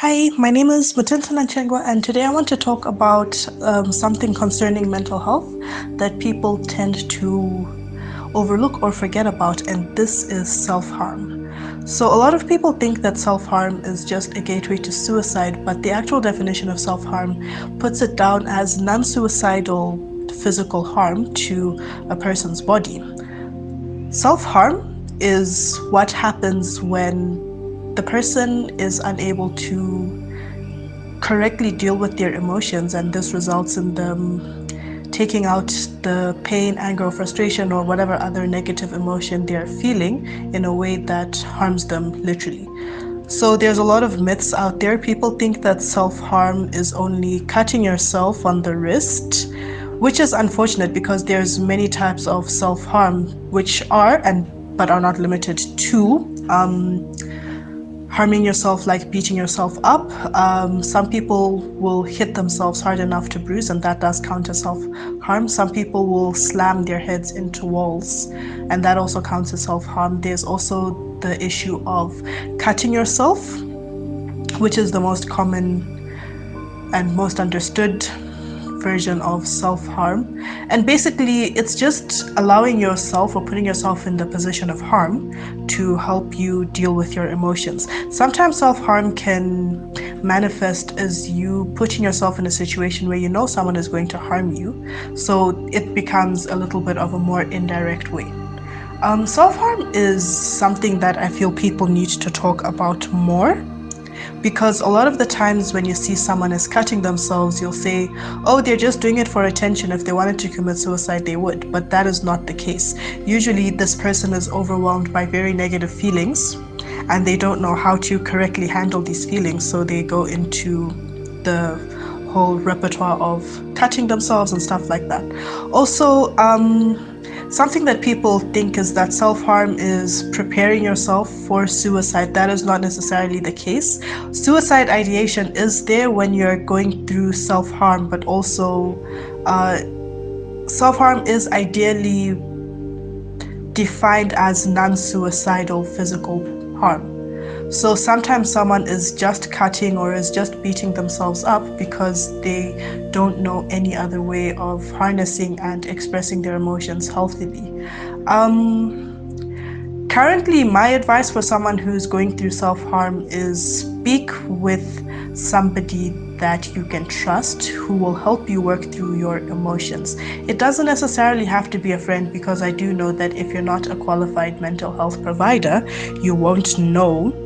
Hi, my name is Mutinta Nanchengwa, and today I want to talk about something concerning mental health that people tend to overlook or forget about, and this is self harm. So, a lot of people think that self harm is just a gateway to suicide, but the actual definition of self harm puts it down as non suicidal physical harm to a person's body. Self harm is what happens when the person is unable to correctly deal with their emotions, and this results in them taking out the pain, anger, or frustration, or whatever other negative emotion they're feeling in a way that harms them literally. So there's a lot of myths out there. People think that self-harm is only cutting yourself on the wrist, which is unfortunate because there's many types of self-harm which are and but are not limited to harming yourself, like beating yourself up. Some people will hit themselves hard enough to bruise, and that does count as self harm. Some people will slam their heads into walls, and that also counts as self harm. There's also the issue of cutting yourself, which is the most common and most understood version of self harm. And basically, it's just allowing yourself or putting yourself in the position of harm to help you deal with your emotions. Sometimes self harm can manifest as you putting yourself in a situation where you know someone is going to harm you. So it becomes a little bit of a more indirect way. Self harm is something that I feel people need to talk about more, because a lot of the times when you see someone is cutting themselves, you'll say, oh, they're just doing it for attention. If they wanted to commit suicide, they would. But that is not the case. Usually, this person is overwhelmed by very negative feelings and they don't know how to correctly handle these feelings. So they go into the whole repertoire of cutting themselves and stuff like that. Also, something that people think is that self harm is preparing yourself for suicide. That is not necessarily the case. Suicide ideation is there when you're going through self harm, but also self harm is ideally defined as non suicidal physical harm. So sometimes someone is just cutting or is just beating themselves up because they don't know any other way of harnessing and expressing their emotions healthily. Currently, my advice for someone who's going through self harm is speak with somebody that you can trust who will help you work through your emotions. It doesn't necessarily have to be a friend, because I do know that if you're not a qualified mental health provider, you won't know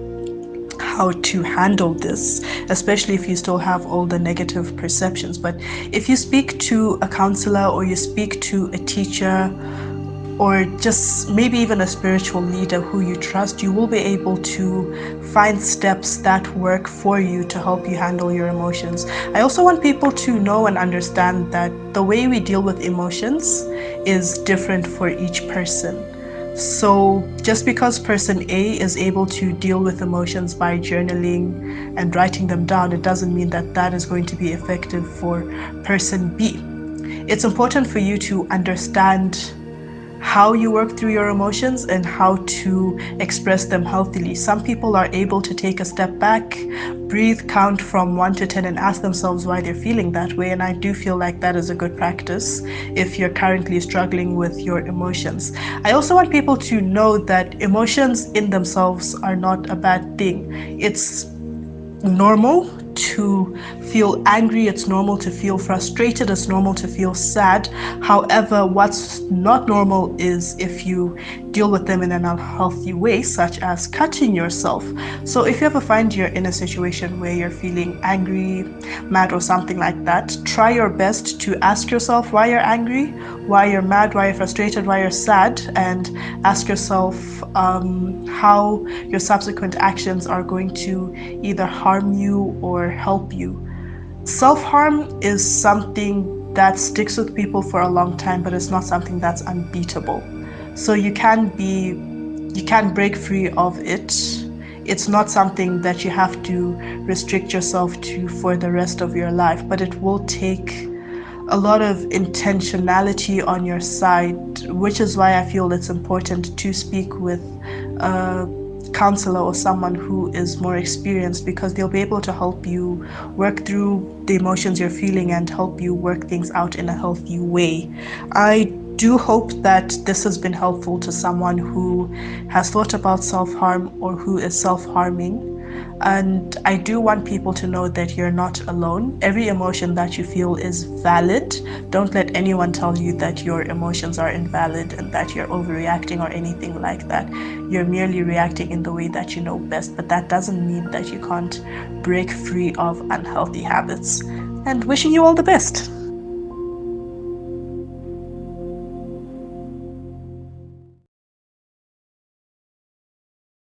how to handle this, especially if you still have all the negative perceptions. But if you speak to a counselor or you speak to a teacher or just maybe even a spiritual leader who you trust, you will be able to find steps that work for you to help you handle your emotions. I also want people to know and understand that the way we deal with emotions is different for each person. So just because person A is able to deal with emotions by journaling and writing them down, it doesn't mean that that is going to be effective for person B. It's important for you to understand how you work through your emotions and how to express them healthily. Some people are able to take a step back, breathe, count from 1 to 10, and ask themselves why they're feeling that way. And I do feel like that is a good practice if you're currently struggling with your emotions. I also want people to know that emotions in themselves are not a bad thing. It's normal to feel angry, it's normal to feel frustrated, it's normal to feel sad. However, what's not normal is if you deal with them in an unhealthy way, such as cutting yourself. So if you ever find you're in a situation where you're feeling angry, mad, or something like that, try your best to ask yourself why you're angry, why you're mad, why you're frustrated, why you're sad, and ask yourself how your subsequent actions are going to either harm you or help you. Self-harm is something that sticks with people for a long time, but it's not something that's unbeatable. So you can break free of it. It's not something that you have to restrict yourself to for the rest of your life, but it will take a lot of intentionality on your side, which is why I feel it's important to speak with a counselor or someone who is more experienced, because they'll be able to help you work through the emotions you're feeling and help you work things out in a healthy way. I do hope that this has been helpful to someone who has thought about self harm or who is self harming. And I do want people to know that you're not alone. Every emotion that you feel is valid. Don't let anyone tell you that your emotions are invalid and that you're overreacting or anything like that. You're merely reacting in the way that you know best, but that doesn't mean that you can't break free of unhealthy habits. And wishing you all the best.